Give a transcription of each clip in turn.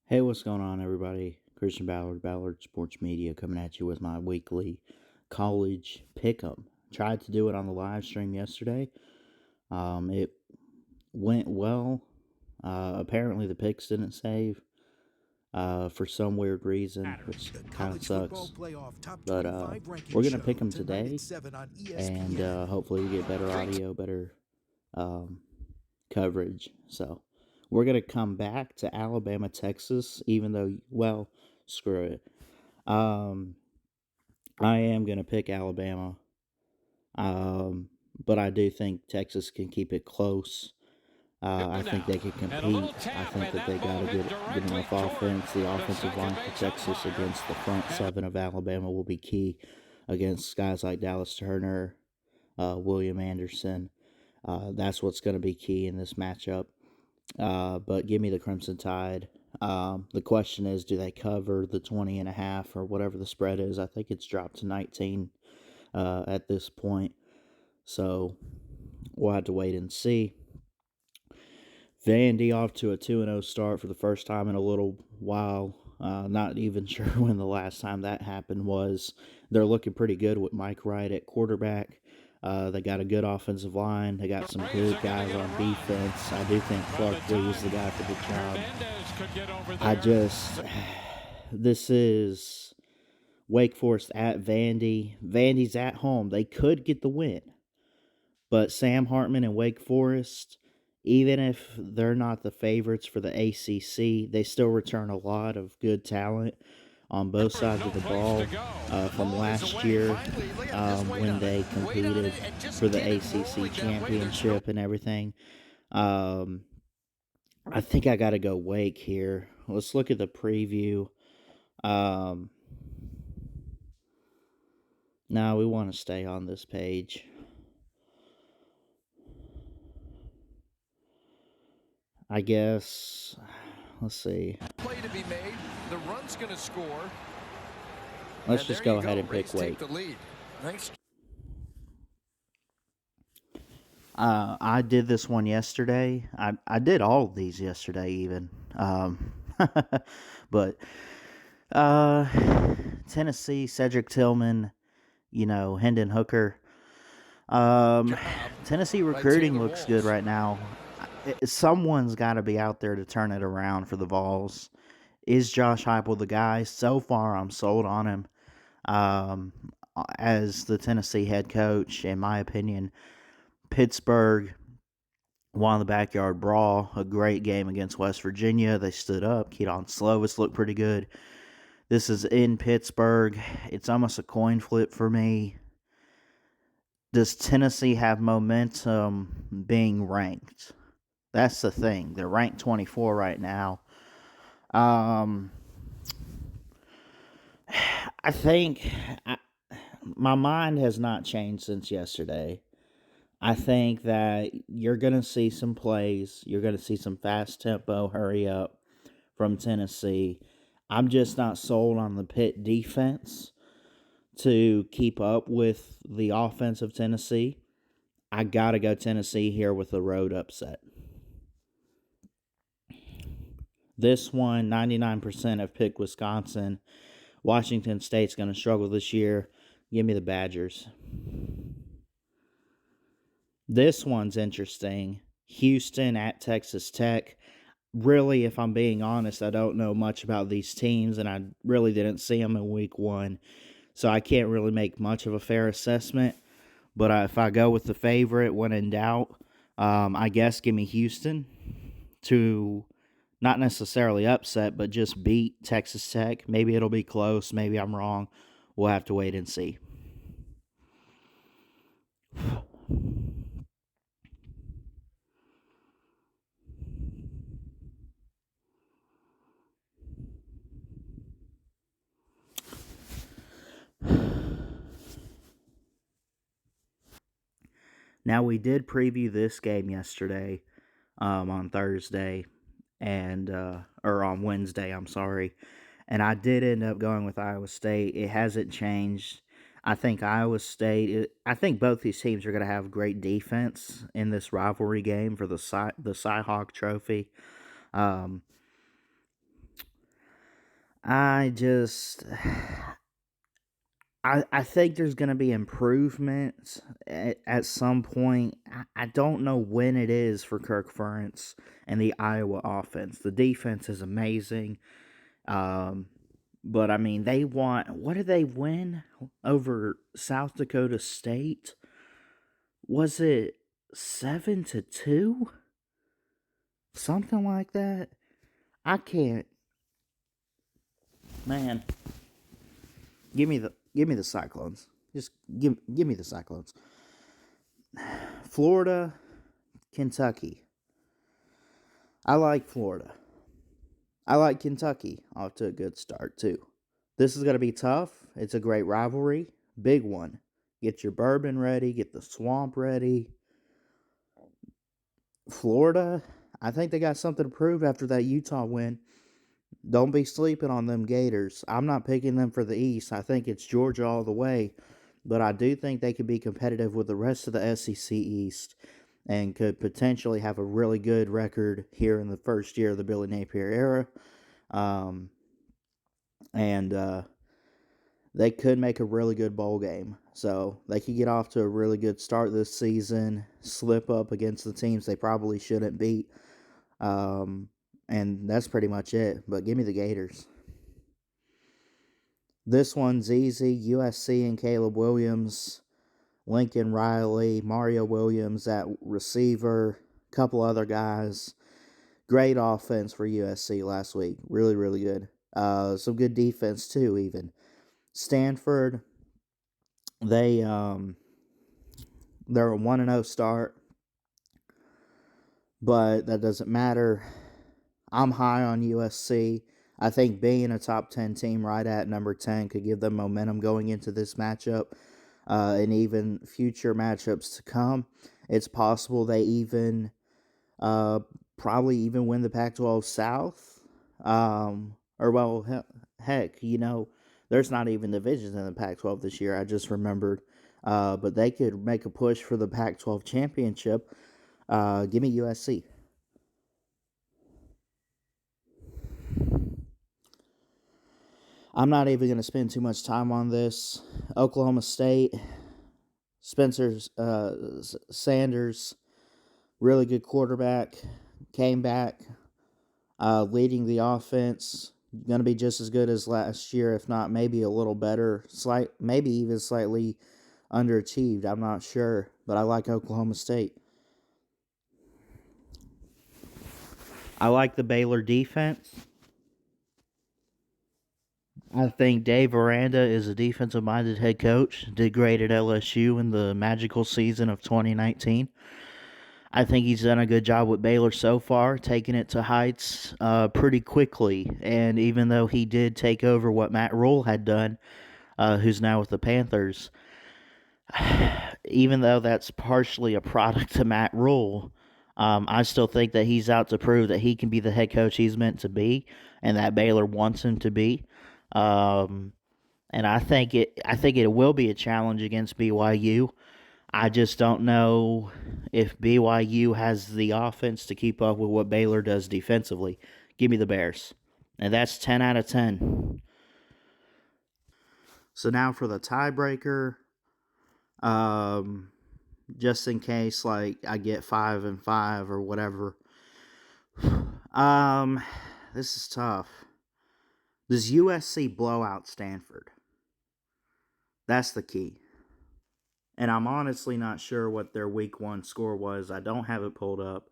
Hey, what's going on, everybody? Christian Ballard, Ballard Sports Media, coming at you with my weekly college pick'em. Tried to do it on the live stream yesterday. It went well. Apparently, the picks didn't save for some weird reason, which kind of sucks. But we're gonna pick them today, and hopefully, we get better audio, better um, coverage. So we're gonna come back to Alabama, Texas, even though, well, screw it. Um, I am gonna pick Alabama, but I do think Texas can keep it close. I think they can compete. I think that they got a good enough offense. The offensive line for Texas against the front seven of Alabama will be key against guys like Dallas Turner, William Anderson. That's what's going to be key in this matchup. But give me the Crimson Tide. The question is, do they cover the 20.5 or whatever the spread is? I think it's dropped to 19 at this point. So we'll have to wait and see. Vandy off to a 2-0 start for the first time in a little while. Not even sure when the last time that happened was. They're looking pretty good with Mike Wright at quarterback. They got a good offensive line. They got some good guys on defense. I do think Clark Lee is the guy for the job. This is Wake Forest at Vandy. Vandy's at home. They could get the win. But Sam Hartman and Wake Forest, even if they're not the favorites for the ACC, they still return a lot of good talent on both sides of the ball from last year when they competed for the ACC championship and everything. I think I got to go Wake here. Let's look at the preview. No, we want to stay on this page. I guess. Let's see. Play to be made. The run's going to score. Let's just go ahead and pick Wake. Thanks. I did this one yesterday. I did all of these yesterday, even. But Tennessee, Cedric Tillman, Hendon Hooker. Tennessee recruiting looks good right now. Someone's got to be out there to turn it around for the Vols. Is Josh Heupel the guy? So far, I'm sold on him as the Tennessee head coach. In my opinion, Pittsburgh won the backyard brawl. A great game against West Virginia. They stood up. Keaton Slovis looked pretty good. This is in Pittsburgh. It's almost a coin flip for me. Does Tennessee have momentum being ranked? That's the thing. They're ranked 24 right now. I think my mind has not changed since yesterday. I think that you're going to see some plays. You're going to see some fast tempo, hurry up from Tennessee. I'm just not sold on the Pitt defense to keep up with the offense of Tennessee. I got to go Tennessee here with a road upset. This one, 99% have picked Wisconsin. Washington State's going to struggle this year. Give me the Badgers. This one's interesting. Houston at Texas Tech. Really, if I'm being honest, I don't know much about these teams, and I really didn't see them in week one. So I can't really make much of a fair assessment. But if I go with the favorite when in doubt, I guess give me Houston to not necessarily upset, but just beat Texas Tech. Maybe it'll be close. Maybe I'm wrong. We'll have to wait and see. Now, we did preview this game yesterday on Thursday or on Wednesday, I'm sorry. And I did end up going with Iowa State. It hasn't changed. I think I think both these teams are going to have great defense in this rivalry game for the Cy Hawk Trophy. I just I think there's going to be improvements at some point. I don't know when it is for Kirk Ferentz and the Iowa offense. The defense is amazing. Um, but I mean, they want, what did they win over South Dakota State? Was it 7-2? Something like that? I can't, man. Give me the Cyclones. Just give me the Cyclones. Florida, Kentucky. I like Florida. I like Kentucky. Off to a good start too. This is going to be tough. It's a great rivalry, big one. Get your bourbon ready, get the swamp ready. Florida, I think they got something to prove after that Utah win. Don't be sleeping on them Gators. I'm not picking them for the East. I think it's Georgia all the way. But I do think they could be competitive with the rest of the SEC East and could potentially have a really good record here in the first year of the Billy Napier era. Um, and they could make a really good bowl game. So they could get off to a really good start this season, slip up against the teams they probably shouldn't beat. And that's pretty much it. But give me the Gators. This one's easy. USC and Caleb Williams, Lincoln Riley, Mario Williams at receiver, a couple other guys. Great offense for USC last week. Really, really good. Some good defense too, even. Stanford, they they're a 1-0 start, but that doesn't matter. I'm high on USC. I think being a top 10 team right at number 10 could give them momentum going into this matchup and even future matchups to come. It's possible they even probably even win the Pac-12 South. Heck, there's not even divisions in the Pac-12 this year. I just remembered. But they could make a push for the Pac-12 championship. Give me USC. I'm not even going to spend too much time on this. Oklahoma State, Spencer Sanders, really good quarterback, came back, leading the offense. Going to be just as good as last year, if not maybe a little better. Maybe even slightly underachieved. I'm not sure, but I like Oklahoma State. I like the Baylor defense. I think Dave Aranda is a defensive minded head coach. Did great at LSU in the magical season of 2019. I think he's done a good job with Baylor so far, taking it to heights pretty quickly. And even though he did take over what Matt Rule had done, who's now with the Panthers, even though that's partially a product of Matt Rule, I still think that he's out to prove that he can be the head coach he's meant to be, and that Baylor wants him to be. And I think it will be a challenge against BYU. I just don't know if BYU has the offense to keep up with what Baylor does defensively. Give me the Bears. And that's 10 out of 10. So now for the tiebreaker. Um, just in case like I get 5-5 or whatever. Um, this is tough. Does USC blow out Stanford? That's the key. And I'm honestly not sure what their week one score was. I don't have it pulled up,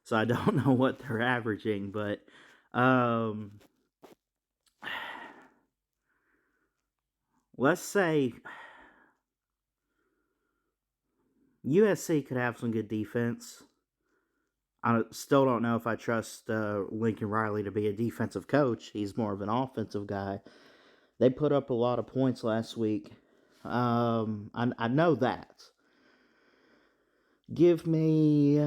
so I don't know what they're averaging. But let's say USC could have some good defense. I still don't know if I trust Lincoln Riley to be a defensive coach. He's more of an offensive guy. They put up a lot of points last week. I know that. Give me.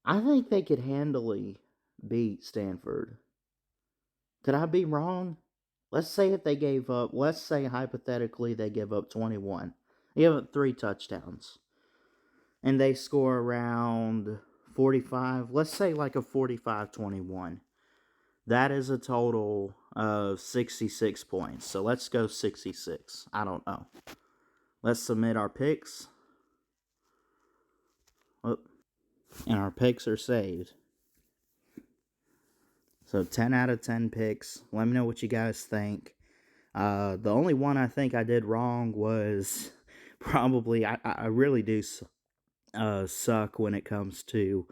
I think they could handily beat Stanford. Could I be wrong? Let's say if they gave up, let's say hypothetically they give up 21. They give up 3 touchdowns. And they score around 45. Let's say like a 45-21. That is a total of 66 points. So let's go 66. I don't know. Let's submit our picks. Oh, and our picks are saved. So 10 out of 10 picks. Let me know what you guys think. The only one I think I did wrong was probably, I really do suck when it comes to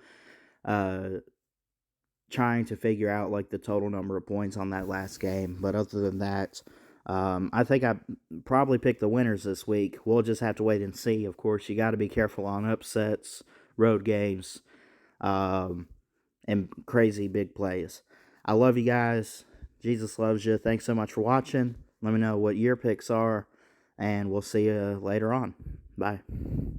trying to figure out like the total number of points on that last game. But other than that, I think I probably picked the winners this week. We'll just have to wait and see. Of course, you got to be careful on upsets, road games, and crazy big plays. I love you guys. Jesus loves you. Thanks so much for watching. Let me know what your picks are, and we'll see you later on. Bye.